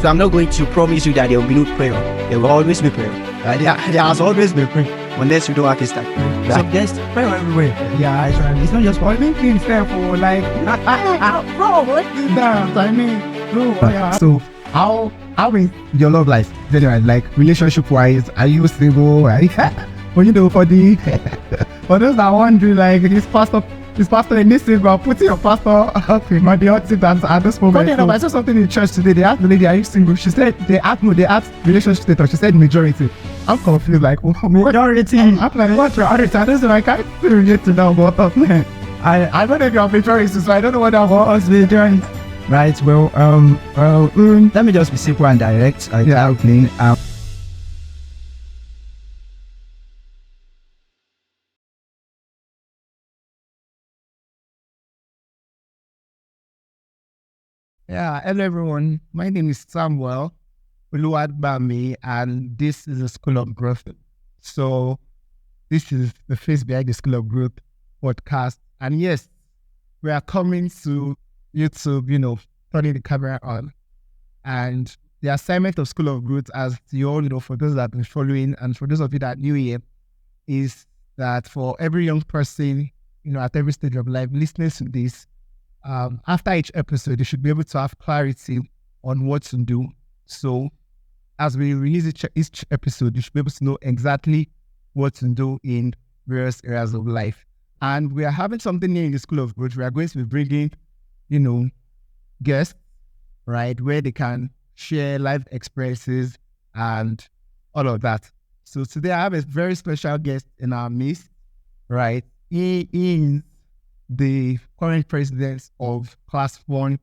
So I'm not going to promise you that there will be no prayer. There will always be prayer. There has always been prayer, unless you don't have this time. So there's prayer everywhere. Yeah, it's not just for making fair for like So how is your love life generally, like relationship wise? Are you single? But for the for those that are wondering, like this pastor in this single, putting your pastor up in the hot seat at this moment. I saw something in church today. They asked the lady, "Are you single?" She said they asked relationship status. She said majority. I'm confused, like majority. I'm like, what's majority? I don't know. I can't relate to that, but I don't know if you're majority, so I don't know what that was majority. Right. Well, let me just be simple and direct. Yeah, hello everyone. My name is Samuel Uluwadbami, and this is the School of Growth. So this is the face behind the School of Growth podcast. And yes, we are coming to YouTube, turning the camera on. And the assignment of School of Growth, as you all know, for those that have been following, and for those of you that are new here, is that for every young person, at every stage of life, listening to this, after each episode, you should be able to have clarity on what to do. So as we release each episode, you should be able to know exactly what to do in various areas of life. And we are having something new in the School of Growth. We are going to be bringing, guests, right, where they can share life experiences and all of that. So today I have a very special guest in our midst, right? He is the current president of Class 1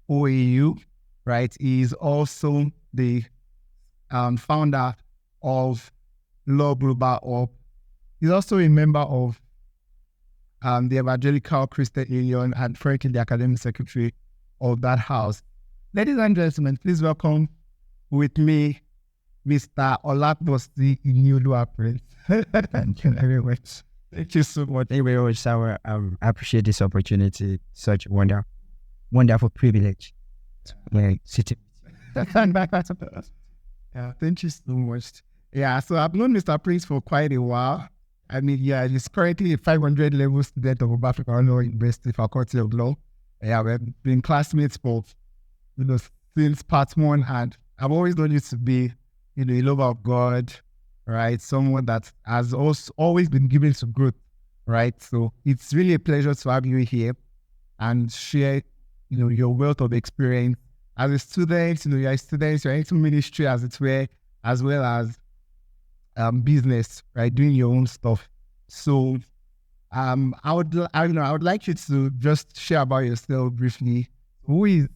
OAU, right? He is also the founder of Law Global Up. He's also a member of the Evangelical Christian Union and currently the academic secretary of that house. Ladies and gentlemen, please welcome with me Mr. Olaposi Inioluwa. Thank you very much. Thank you so much. Thank you very much, Sarah. I appreciate this opportunity. Such a wonderful privilege. Yeah, thank you so much. Yeah, so I've known Mr. Prince for quite a while. I mean, yeah, he's currently a 500 level student of African Law University Faculty of Law. Yeah, we've been classmates for, since part one, and I've always known you to be, a lover of God, right? Someone that has also always been given to growth, right? So it's really a pleasure to have you here and share, your wealth of experience as a student. You're a student, you're into ministry as it were, as well as business, right? Doing your own stuff. So I would like you to just share about yourself briefly. Who is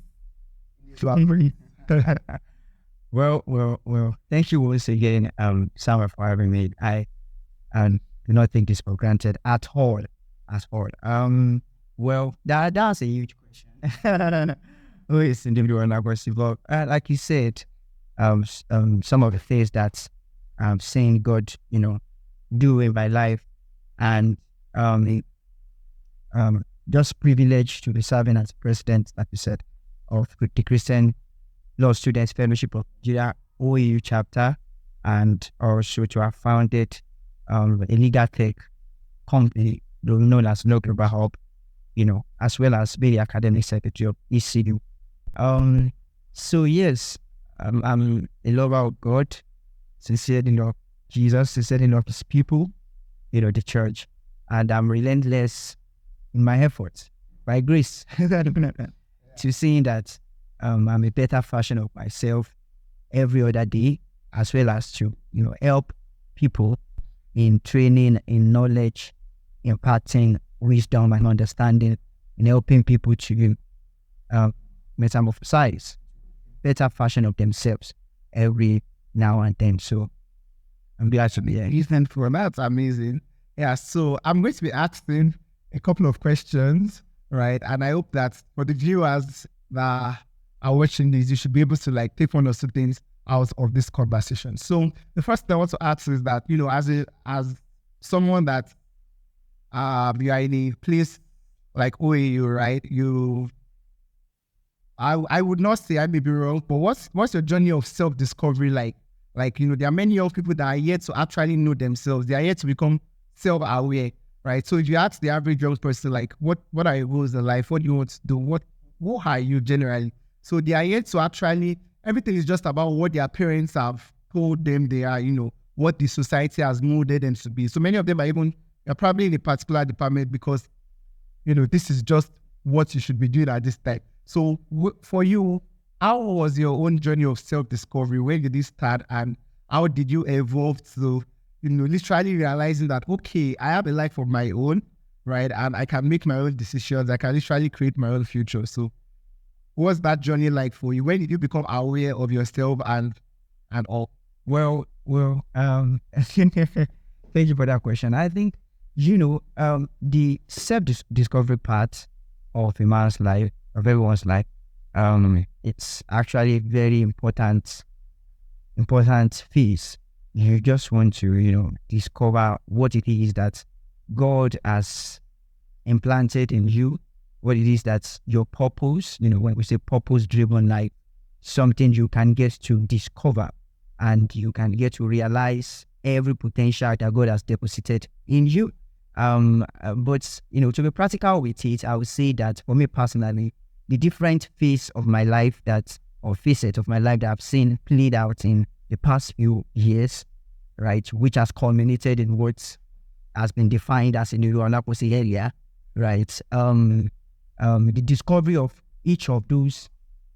Well, thank you once again, Sarah, for having me. I do not take this for granted at all. Well, that's a huge question. Who is individual and aggressive? Like you said, some of the things that I'm seeing God, do in my life, and just privileged to be serving as president, like you said, of the Christian Law Students Fellowship of Nigeria OAU chapter, and also to have founded a legal tech company known as Law Global Hub, as well as being the academic secretary of ECU. So yes, I'm a lover of God, sincerely love Jesus, sincerely love His people, the church, and I'm relentless in my efforts by grace to seeing that I'm a better version of myself every other day, as well as to help people in training, in knowledge, imparting wisdom and understanding, in helping people to metamorphosize better version of themselves every now and then. So I'm glad to be here. Ethan, for that's amazing. Yeah, so I'm going to be asking a couple of questions, right? And I hope that for the viewers that are watching this, you should be able to take one or two things out of this conversation. So the first thing I want to ask is that, as someone that you are in a place like OAU, right? You I would not say, I may be wrong, but what's your journey of self-discovery like? Like, there are many young people that are yet to actually know themselves. They are yet to become self-aware, right? So if you ask the average young person, like, what are your goals in life? What do you want to do? Who are you generally? So they are yet to actually, everything is just about what their parents have told them they are, what the society has molded them to be. So many of them are probably in a particular department because, this is just what you should be doing at this time. So for you, how was your own journey of self-discovery? When did it start, and how did you evolve to, literally realizing that, okay, I have a life of my own, right? And I can make my own decisions. I can literally create my own future. So what's that journey like for you? When did you become aware of yourself and all? Well, thank you for that question. I think, the self-discovery part of a man's life, of everyone's life, it's actually a very important phase. You just want to, discover what it is that God has implanted in you, what it is that's your purpose. When we say purpose-driven life, something you can get to discover and you can get to realize every potential that God has deposited in you. But to be practical with it, I would say that for me personally, the different phase of my life facet of my life that I've seen played out in the past few years, right, which has culminated in what has been defined as in the Olaposi area, right? The discovery of each of those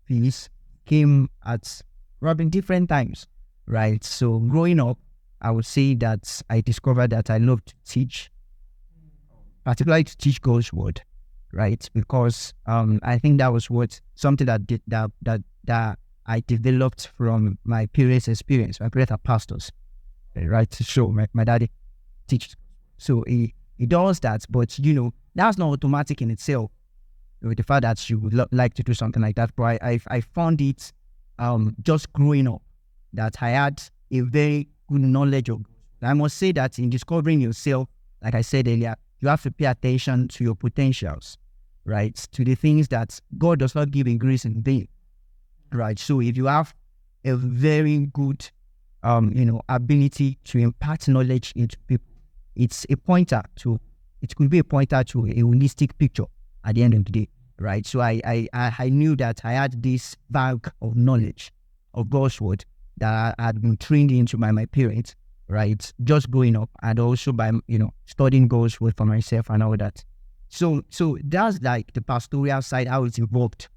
fields came at probably different times, right? So growing up, I would say that I discovered that I love to teach, particularly to teach God's word, right? Because I think that was something that I developed from my parents' experience. My parents are pastors, right? So my daddy teaches, so he does that, but that's not automatic in itself. With the fact that you would like to do something like that, but I found it just growing up that I had a very good knowledge of. I must say that in discovering yourself, like I said earlier, you have to pay attention to your potentials, right? To the things that God does not give in grace and vain, right? So if you have a very good, ability to impart knowledge into people, it could be a pointer to a holistic picture at the end of the day, right? So I knew that I had this bag of knowledge of God's word that I had been trained into by my parents, right? Just growing up, and also by, studying God's word for myself and all that. So that's like the pastoral side, how it's evolved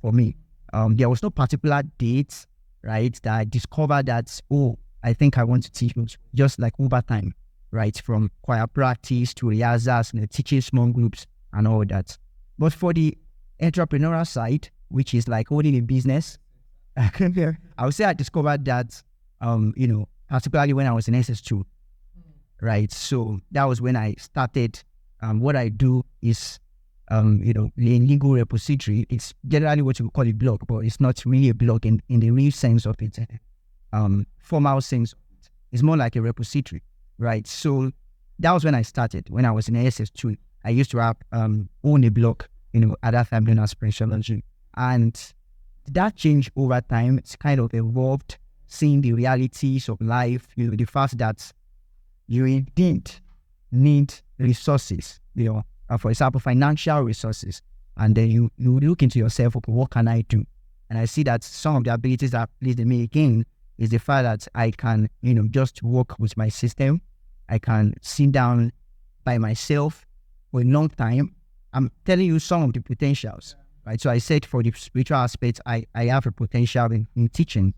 for me. There was no particular date, right, that I discovered that, I think I want to teach, just like over time, right? From choir practice to rehearsals, teaching small groups and all that. But for the entrepreneurial side, which is like owning a business, I would say I discovered that, particularly when I was in SS2, right? So that was when I started. What I do is, the legal repository. It's generally what you call a blog, but it's not really a blog in the real sense of it, formal sense of it. It's more like a repository, right? So that was when I started. When I was in SS2, I used to have own a blog, at that time, known as Purposefully. And that changed over time. It's kind of evolved, seeing the realities of life, the fact that you indeed need resources, for example, financial resources. And then you look into yourself, okay, what can I do? And I see that some of the abilities that pleased me again is the fact that I can, just work with my system. I can sit down by myself for a long time. I'm telling you some of the potentials, right? So I said for the spiritual aspect, I have a potential in teaching,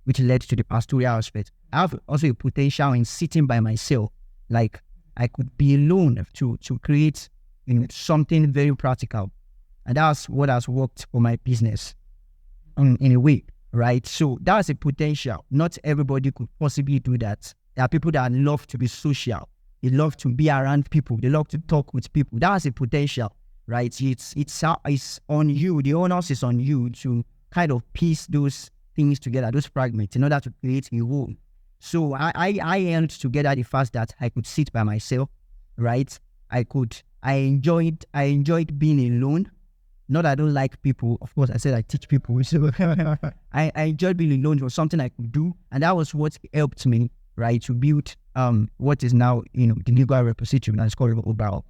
which led to the pastoral aspect. I have also a potential in sitting by myself. Like I could be alone to create something very practical. And that's what has worked for my business in a way, right? So that's a potential. Not everybody could possibly do that. There are people that love to be social. They love to be around people. They love to talk with people. That's a potential, right? It's on you. The onus is on you to kind of piece those things together, those fragments, in order to create a whole. So I held together the fact that I could sit by myself, right? I enjoyed being alone, Not that I don't like people. Of course, I said I teach people. So I enjoyed being alone. It was something I could do. And that was what helped me, right, to build what is now, the legal repository that's called Obao,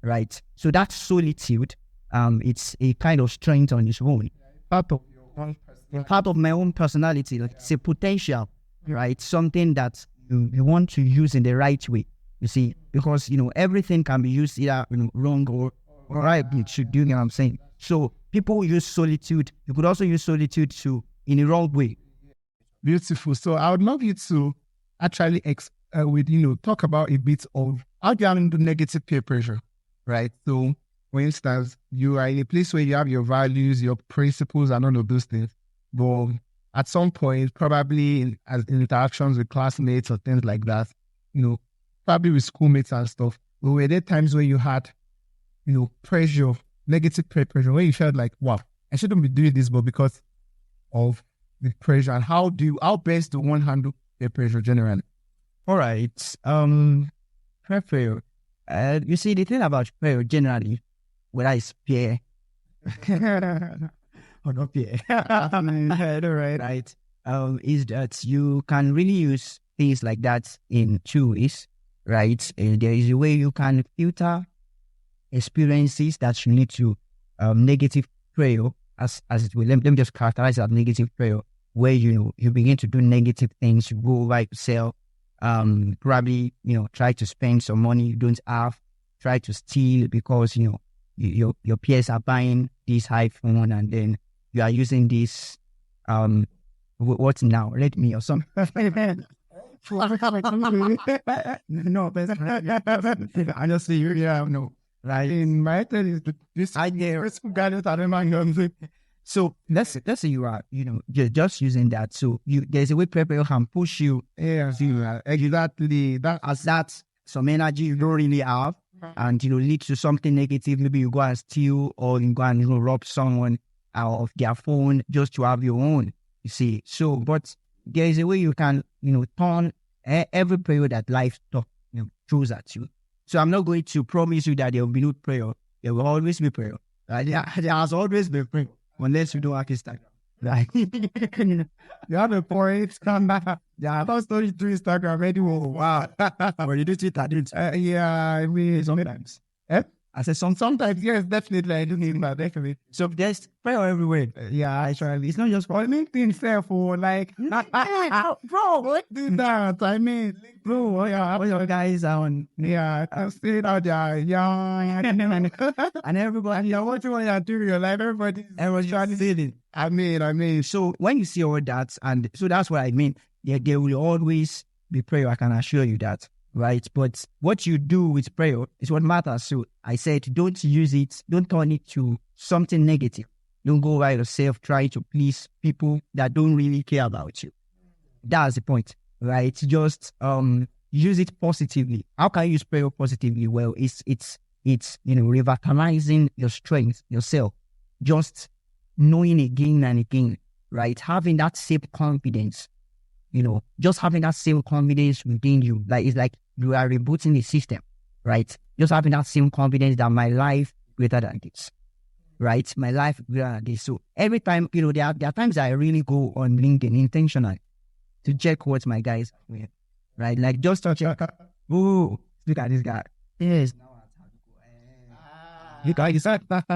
right? So that solitude, it's a kind of strength on its own. Part of my own personality. Like, it's a potential, right? Something that you want to use in the right way. You see, because everything can be used either wrong or right. You should do. You know what I'm saying? So people use solitude. You could also use solitude in a wrong way. Beautiful. So I would love you to actually talk about a bit of how do you handle negative peer pressure, right? So, for instance, you are in a place where you have your values, your principles, and all of those things. But at some point, probably in interactions with classmates or things like that, probably with schoolmates and stuff, but were there times where you had, pressure, negative peer pressure, where you felt like, wow, I shouldn't be doing this, but because of the pressure? And how best do one handle peer pressure generally? All right. Peer pressure. You see, the thing about prayer generally, whether it's peer or not peer, right? Is that you can really use things like that in two ways, right? There is a way you can filter experiences that you need to negative prayer as it will. Let me just characterize that negative prayer, where you begin to do negative things, you go like sell, probably try to spend some money you don't have, try to steal because your peers are buying this iPhone and then you are using this what's now Redmi or something. No, honestly, no. Right. In my head is this idea. So let's say you are you're just using that. So there's a way prepare can push you. Yeah, exactly. That's some energy you don't really have, and lead to something negative. Maybe you go and steal, or you go and rob someone out of their phone just to have your own. You see. So, but there is a way you can turn every prayer that life throws at you. So I'm not going to promise you that there will be no prayer. There will always be prayer. Right? There has always been prayer, unless you don't have Instagram. Right? You have a point. Yeah, I thought story through Instagram already. Wow. Or you do Twitter, didn't you? Yeah, I mean, sometimes. I said sometimes, yes, definitely. I do need that, definitely. So there's prayer everywhere. Yeah, actually. It's not just for LinkedIn itself or like, bro, what do that? I mean, bro, yeah, all your guys are on. Yeah, I see it out there. Yeah. And everybody, yeah, what you want to do in your life, everybody's trying to see it. I mean. So when you see all that, and so that's what I mean. There will always be prayer. I can assure you that. Right, but what you do with prayer is what matters. So I said, don't use it, don't turn it to something negative. Don't go by yourself trying to please people that don't really care about you. That's the point, right? Just use it positively. How can you use prayer positively? Well, it's revitalizing your strength, yourself, just knowing again and again, right? Having that same confidence. Just having that same confidence within you, it's like you are rebooting the system, right? Just having that same confidence that my life is greater than this, right? My life is greater than this. So every time, there are times I really go on LinkedIn intentionally to check what my guys are doing, right? Like just to check, oh, look at this guy. Yes.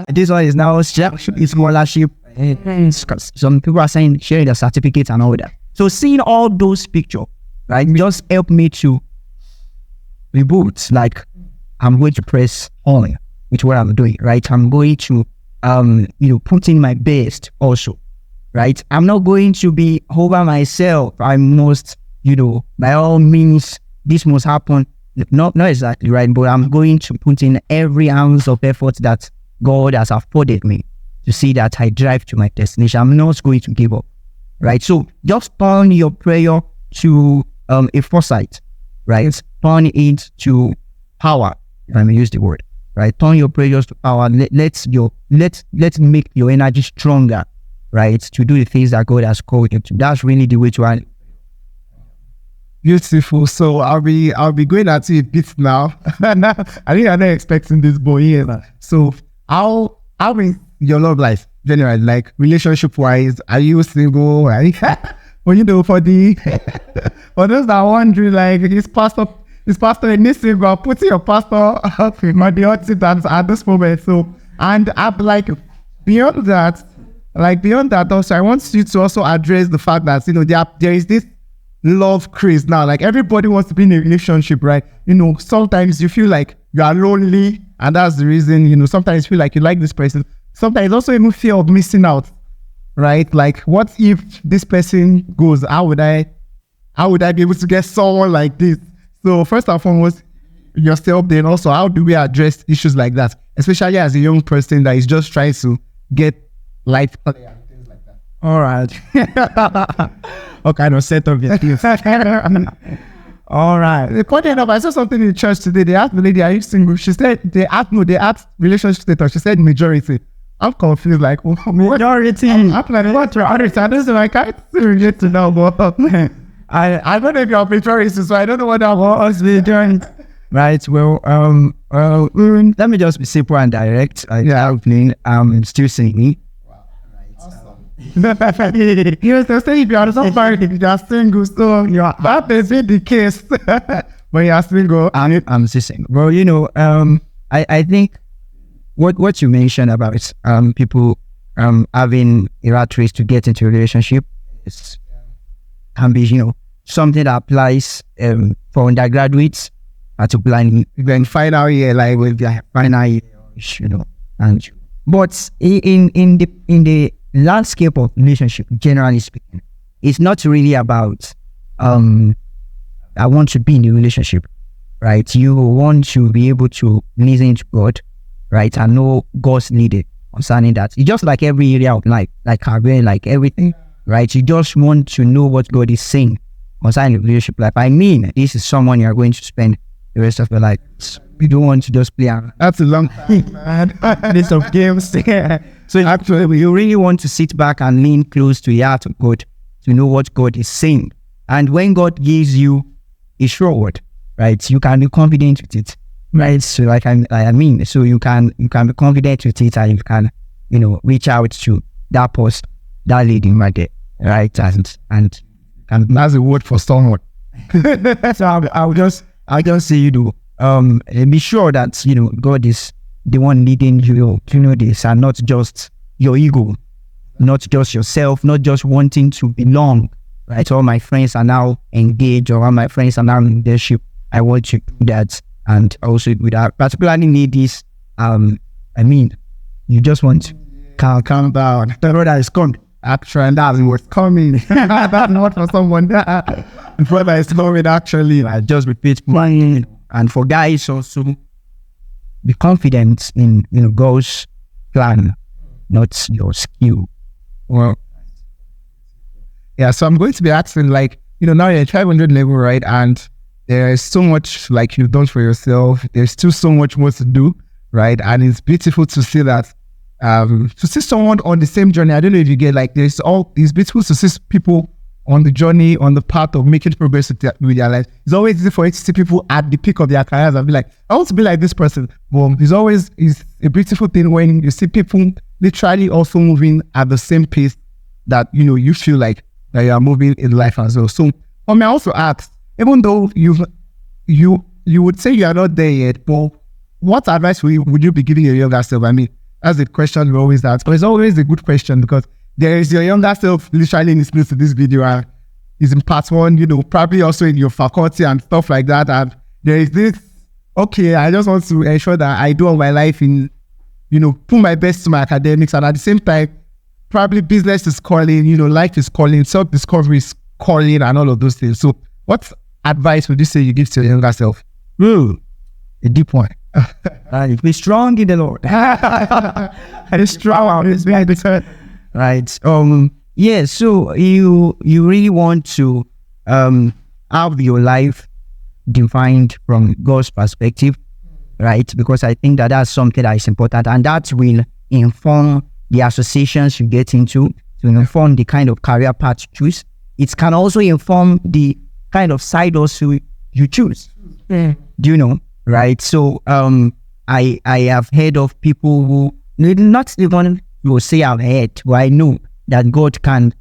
This one is now scholarship. Some people are saying sharing the certificates and all that. So seeing all those pictures, right, just help me to reboot. Like I'm going to press on with what I'm doing, right? I'm going to, put in my best also, right? I'm not going to be over myself. I must, by all means, this must happen. Not exactly right, but I'm going to put in every ounce of effort that God has afforded me to see that I drive to my destination. I'm not going to give up. Right, so just turn your prayer to a foresight, right? Turn it to power. If I may use the word, right? Turn your prayers to power. Let's make your energy stronger, right? To do the things that God has called you to. That's really the way to handle. Beautiful. So I'll be going at it a bit now. I think I'm not expecting this, but yeah. So how is your love life, generally, like relationship wise, are you single? Are you, well, for the for those that are wondering, like, is pastor in this single? Putting your pastor up in the hot seat at this moment. So, and I'm like, beyond that, also, I want you to also address the fact that there is this love craze now. Like, everybody wants to be in a relationship, right? Sometimes you feel like you are lonely, and that's the reason. Sometimes you feel like you like this person. Sometimes also even fear of missing out, right? Like, what if this person goes? How would I be able to get someone like this? So first and foremost, yourself. Then also, how do we address issues like that, especially as a young person that is just trying to get life play and things like that? All right. What kind of setup is this? All right. Funny enough, I saw something in church today. They asked the lady, "Are you single?" She said, they asked relationship status. She said majority. I'm confused, like, majority. I'm like, what? I don't know. I can't relate to now, but I don't know if you're majority, so I don't know what that was doing. Right. Well, let me just be simple and direct. I'm still single. Yes, they say if you are not married, if you are single, so that may be the case. When you are single, I'm still single. Well, I think what you mentioned about people having a rat race to get into a relationship can be something that applies for undergraduates, particularly when final year, like with their final year, and but in the landscape of relationship, generally speaking, it's not really about I want to be in a relationship, right? You want to be able to listen to God, right, and know God's leading concerning that. It's just like every area of life, like career, like everything, right? You just want to know what God is saying concerning relationship life. I mean, this is someone you are going to spend the rest of your life. You don't want to just play around. That's a long time, man. List of games. So actually, you really want to sit back and lean close to the heart of God to know what God is saying. And when God gives you a sure word, right, you can be confident with it, right? So so you can be confident with it, and you can, reach out to that person, that lady right there, right? And that's a word for someone. So I'll just say, be sure that, God is the one leading you to know this, and not just your ego, not just yourself, not just wanting to belong, right? All my friends are now engaged, or all my friends are now in leadership. I want to do that, and also with that, particularly ladies. You just want to calm down. The brother is coming. Actually, that's what's coming. That's not for someone. The brother is coming. Actually, I just repeat. And for guys also, be confident in God's plan, not your skill. Well, yeah. So I'm going to be asking, like, now you're at 500 level, right? And there is so much like you've done for yourself. There's still so much more to do, right? And it's beautiful to see that. To see someone on the same journey. I don't know if you get, like, it's beautiful to see people on the journey, on the path of making progress with their life. It's always easy for you to see people at the peak of their careers and be like, I want to be like this person. But it's a beautiful thing when you see people literally also moving at the same pace that, you feel like that you are moving in life as well. So, I also ask, even though you would say you are not there yet, but what advice would you be giving your younger self? That's the question we always ask. But it's always a good question, because there is your younger self literally listening to this video and is in part one, probably also in your faculty and stuff like that. And there is this, okay, I just want to ensure that I do all my life in, put my best to my academics. And at the same time, probably business is calling, life is calling, self-discovery is calling, and all of those things. So what advice would you say you give to your younger self? A deep one. Be strong in the Lord. And strong. It's very good. Right. So you really want to have your life defined from God's perspective, right? Because I think that's something that is important, and that will inform the associations you get into, to inform the kind of career path you choose. It can also inform the kind of side hustle you choose. Do you know? Right. So I have heard of people who not even will say I've heard, but I know that God can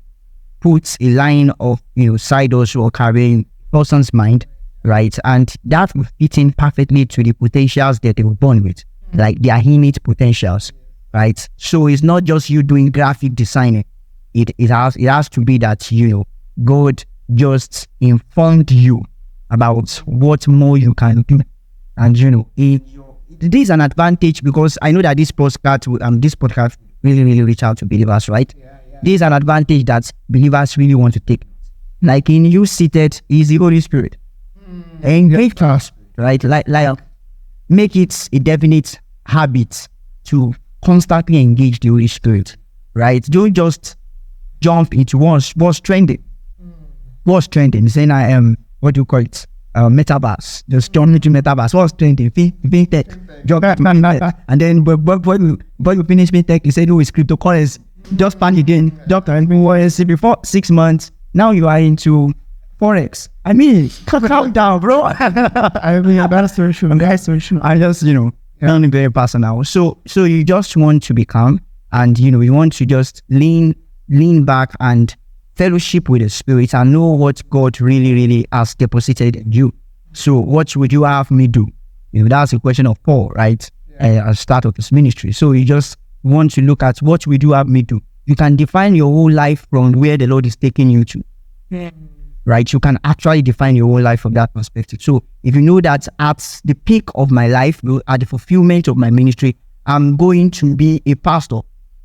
put a line of, side hustle or career in a person's mind, right? And that will fit in perfectly to the potentials that they were born with, like their innate potentials, right? So it's not just you doing graphic designing. It has to be that, God just informed you about what more you can do. And, this is an advantage because I know that this podcast really, really reach out to believers, right? This is an advantage that believers really want to take. Like in you seated is the Holy Spirit. Engage us, right? Like make it a definite habit to constantly engage the Holy Spirit, right? Don't just jump into what's trending. What's trending? Saying I am, what do you call it? Metaverse. Just jump into metaverse. What's trending? Fintech. And then but you finish fintech, you say no, it's cryptocurrency. Just pan again. Before 6 months, now you are into Forex. I mean, calm down, bro. I mean, that's solution. I just, only very personal. So you just want to be calm, and you want to just lean back and fellowship with the Spirit and know what God really, really has deposited in you. So what would you have me do? That's the question of Paul, right? At the start of his ministry. So you just want to look at what would you have me do. You can define your whole life from where the Lord is taking you to. Right? You can actually define your whole life from that perspective. So if you know that at the peak of my life, at the fulfillment of my ministry, I'm going to be a pastor.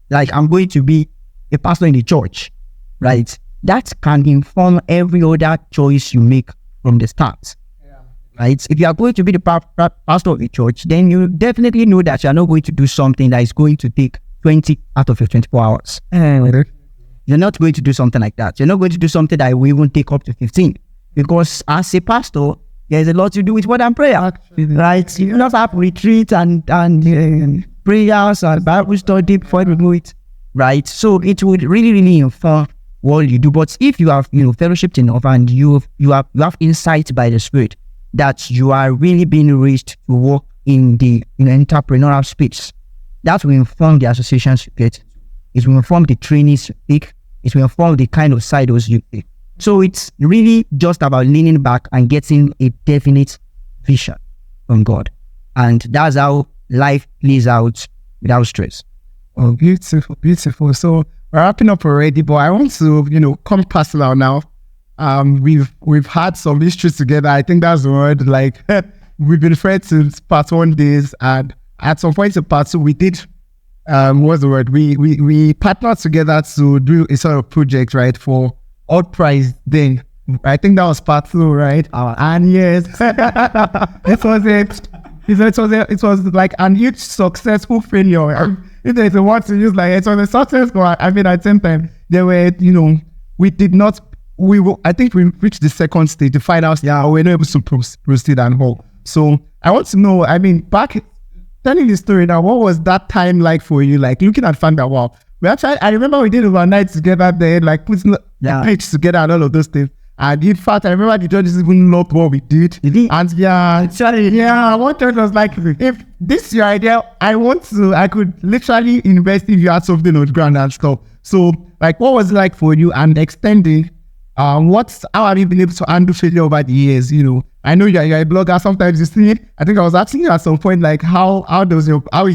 Like I'm going to be a pastor in the church, right? That can inform every other choice you make from the start. Right? If you are going to be the pastor of a church, then you definitely know that you are not going to do something that is going to take 20 out of your 24 hours. You're not going to do something like that. You're not going to do something that will even take up to 15. Because as a pastor, there's a lot to do with word and prayer. Right? You not have retreat and prayers and Bible study before you do it. Right? So it would really, really inform what you do. But if you have, fellowshiped enough and you have insight by the Spirit that you are really being raised to work in the entrepreneurial space, that will inform the associations you get. It will inform the trainings you take. It will inform the kind of silos you take. So it's really just about leaning back and getting a definite vision from God. And that's how life plays out without stress. Oh, beautiful, beautiful. So we're wrapping up already, but I want to, come personal now. We've had some issues together. I think that's the word. Like we've been friends since part 1 days, and at some point in part 2, we did what's the word? We partnered together to do a sort of project, right, for Odd Prize then. I think that was part 2, right? And yes, it was like an huge successful failure. If there's a word to use, like it was a success, but I mean at the same time there were, we did not. I think we reached the second stage, the final stage. Yeah, we were not able to proceed and all. So I want to know, I mean, back telling the story now, what was that time like for you? Like looking at Founder, wow. I remember we did overnight together there, like putting the page together and all of those things. And in fact, I remember the judges even loved what we did. And what judge was like, if this is your idea, I could literally invest if you had something on the ground and stuff. So like, what was it like for you and extending? How have you been able to handle failure over the years? I know you're a blogger. Sometimes you see it. I think I was asking you at some point, like, how is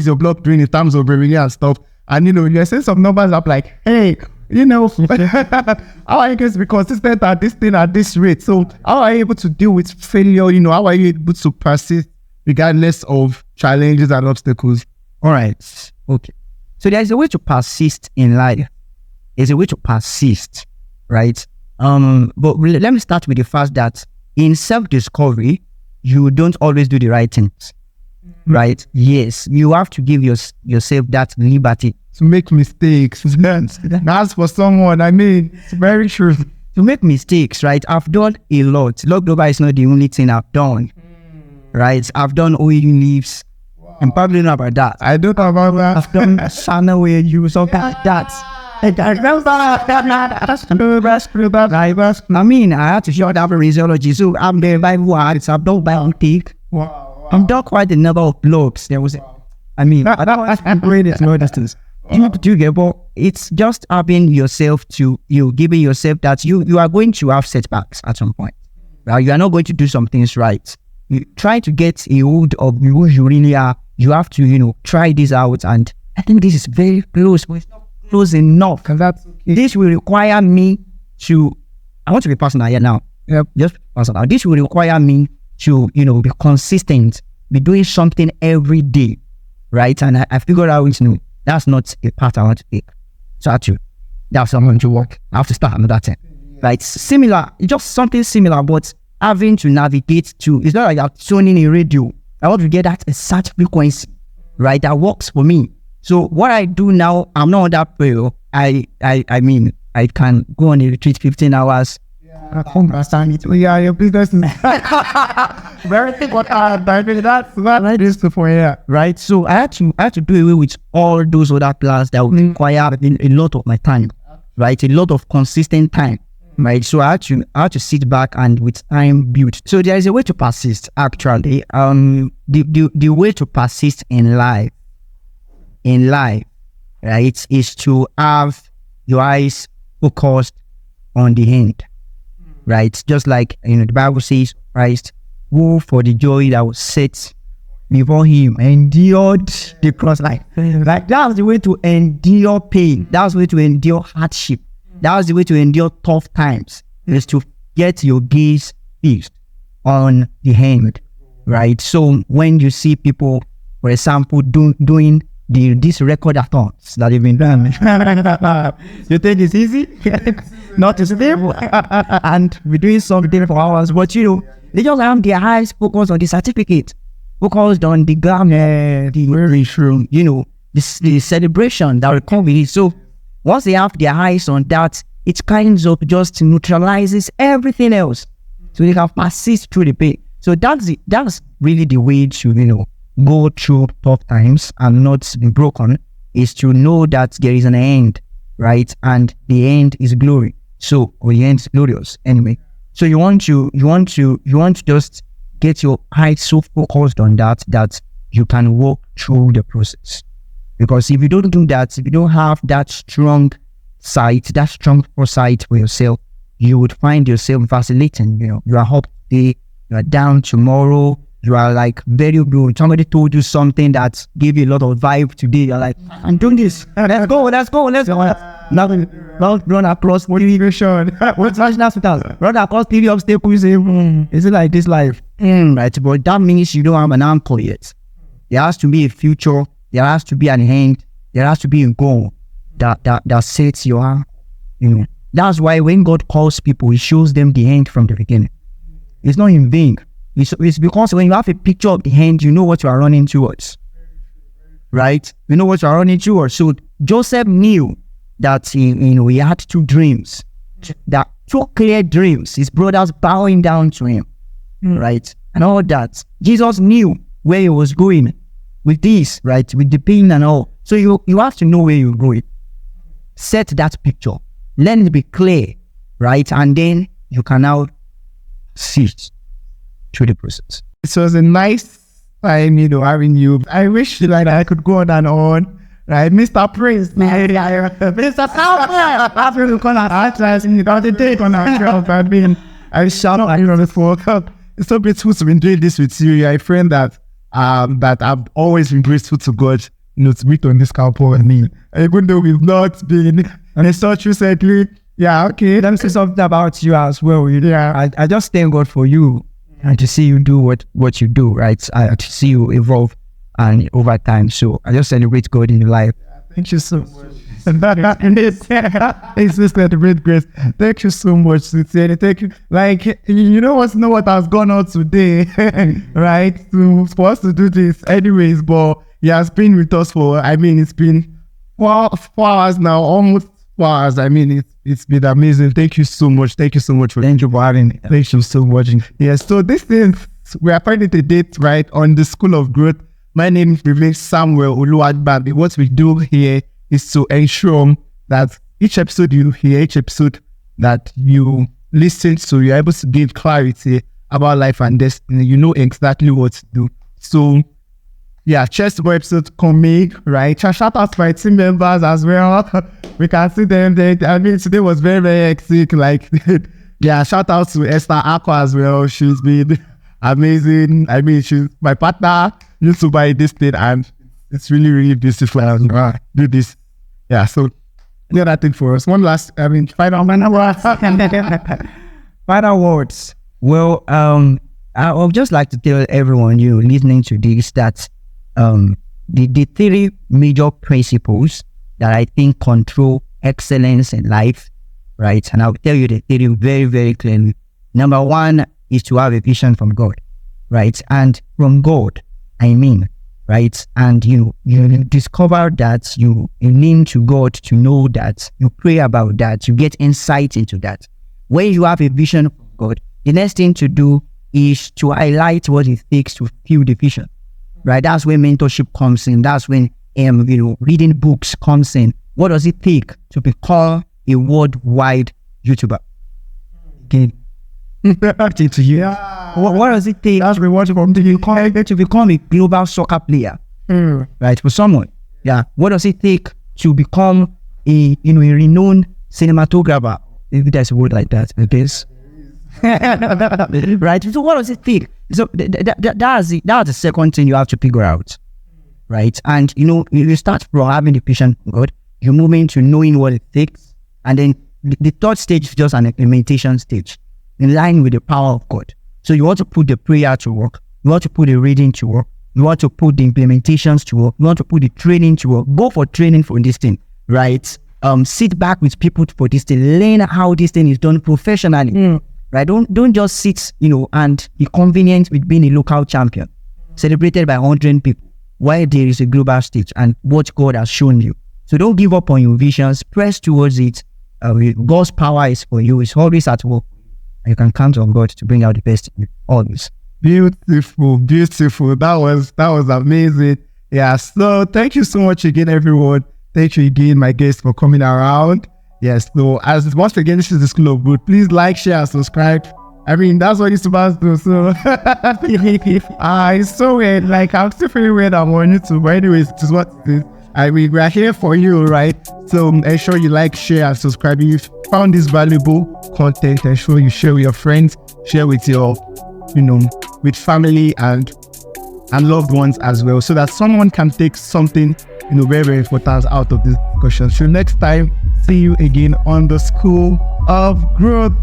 your blog doing in terms of revenue and stuff? And you're saying some numbers up like, hey, how are you going to be consistent at this thing at this rate? So how are you able to deal with failure? How are you able to persist regardless of challenges and obstacles? All right. Okay. So there's a way to persist in life. There's a way to persist, right? But let me start with the fact that in self-discovery, you don't always do the right things, right? Yes, you have to give yourself that liberty to make mistakes. That's for someone. I mean, it's very true. To make mistakes, right? I've done a lot. Log Global is not the only thing I've done, right? I've done OU leaves. Wow. I'm probably not about that. I don't know about that. I've done Sana where you something like that. I mean, I had to shut down physiology, so I'm the Bible artist. I've done biotic. Wow. I've done quite a number of blogs. There was, I mean, that's the greatest no distance. Do you get? But it's just having yourself to giving yourself that you are going to have setbacks at some point. Right? You are not going to do some things right. You try to get a hold of who you really are. You have to, try this out. And I think this is very close, but it's not close enough. This will require me to, I want to be personal here now. Yep. Just personal. This will require me to, be consistent, be doing something every day. Right? And I figured out, that's not a path I want to take. So actually, that's not going to work. I have to start another thing. Right? Similar, just something similar, but having to navigate to, it's not like I'm tuning a radio. I want to get that exact frequency, right? That works for me. So what I do now, I'm not on that prayer. I mean, I can go on a retreat 15 hours. I understand it. Yeah, your business is very important. That's what this for here. Right? So I had to do away with all those other plans that would require a lot of my time, right? A lot of consistent time. Right, so I had to sit back and with time build. So there is a way to persist. Actually, the way to persist in life, right, is to have your eyes focused on the end. Right, just like the Bible says, Christ, who for the joy that was set before him endured the cross. Like that's the way to endure pain. That's the way to endure hardship. That's the way to endure tough times, is to get your gaze fixed on the end, right? So when you see people, for example, doing these recordathons that they've been done, you think it's easy? Not to stable. And we're doing something for hours, but they just have their eyes focused on the certificate, focused on the glamour, the celebration that will come with it. So once they have their eyes on that, it kind of just neutralizes everything else. So they can persist through the pain. So that's really the way to, go through tough times and not be broken, is to know that there is an end, right? And the end is glory. So, or the end is glorious anyway. So you want to just get your eyes so focused on that you can walk through the process. Because if you don't do that, if you don't have that strong sight, that strong foresight for yourself, you would find yourself vacillating. You are up today, you are down tomorrow, you are like very blue. Somebody told you something that gave you a lot of vibe today. You're like, I'm doing this. Let's go. Now run across motivation. What's national hospital? Run across TV obstacles. Is it like this life? Right, but that means you don't have an anchor yet. There has to be a future. There has to be an end. There has to be a goal that sets your arm. That's why when God calls people, He shows them the end from the beginning. It's not in vain. It's because when you have a picture of the end, you know what you are running towards. Right? You know what you are running towards. So Joseph knew that he had two dreams, that two clear dreams. His brothers bowing down to him, right, and all that. Jesus knew where he was going with this, right, with the pain and all. So you have to know where you're going. Set that picture. Let it be clear, right, and then you can now see it through the process. It was a nice time, having you. I wish I could go on and on. Right, Mr. Prince, Mr. Southwell. That's what we call it. The date on our show. I shout out here on the phone. It's so grateful to be doing this with you. You're a friend that I've always been grateful to God, to meet on this couple and me. Even though we've not been in such recently. Yeah, okay. Let me say something about you as well. Yeah, I just thank God for you and to see you do what you do, right? To see you evolve and over time. So I just celebrate God in your life. Thank you so much. It's just that great grace. Thank you so much, sincerely. Thank you. Like, know what has gone on today, right? For us to do this anyways, but he has been with us it's been 4 hours now, almost 4 hours. It's been amazing. Thank you so much. Thank you so much Thank you for having me. Thank you so much. Yeah, so this is, we are finding a date, right, on the School of Growth. My name is Samuel Oluwadbabi. What we do here is to ensure that each episode you hear, each episode that you listen to, you're able to give clarity about life and destiny. You know exactly what to do. So chest episode coming, right? Shout out to my team members as well. We can see them. Today was very, very hectic. Like, shout out to Esther Aqua as well. She's been amazing. She's my partner. Used to buy this thing, and it's really, really beautiful. And do this. Yeah, so the other thing for us. One last, final words. Final words. Well, I would just like to tell everyone you listening to this that the three major principles that I think control excellence in life, right? And I'll tell you the three very, very clearly. Number one is to have a vision from God, right? And from God, I mean, right? And you discover that you lean to God to know that, you pray about that, you get insight into that. When you have a vision from God, the next thing to do is to highlight what it takes to fuel the vision, right? That's when mentorship comes in. That's when reading books comes in. What does it take to become a worldwide YouTuber? Okay. What does it take to become a global soccer player? Right? For someone. Yeah. What does it take to become a renowned cinematographer? If there's a word like that, okay? Right? So what does it take? So that's the second thing you have to figure out. Right? And you start from having the vision of God, you move into knowing what it takes, and then the third stage is just an implementation stage in line with the power of God. So you want to put the prayer to work, you want to put the reading to work, you want to put the implementations to work, you want to put the training to work. Go for training for this thing, right? Sit back with people for this thing, learn how this thing is done professionally. Right? Don't just sit, and be convenient with being a local champion, celebrated by 100 people, while there is a global stage and what God has shown you. So don't give up on your visions, press towards it. God's power is for you, it's always at work. And you can count on God to bring out the best in you, always. Beautiful. That was amazing. Yeah, so thank you so much again, everyone. Thank you again, my guests, for coming around. Yes, so once again, this is the School of Growth. Please like, share, and subscribe. That's what you're supposed to do. So it's so weird. Like, I'm still feeling weird I'm on YouTube. But anyways, it is what it is. We are here for you, right? So ensure you like, share, and subscribe. If you found this valuable content, ensure you share with your friends, share with your, with family and loved ones as well, so that someone can take something, very, very important out of this discussion. So next time, see you again on the School of Growth.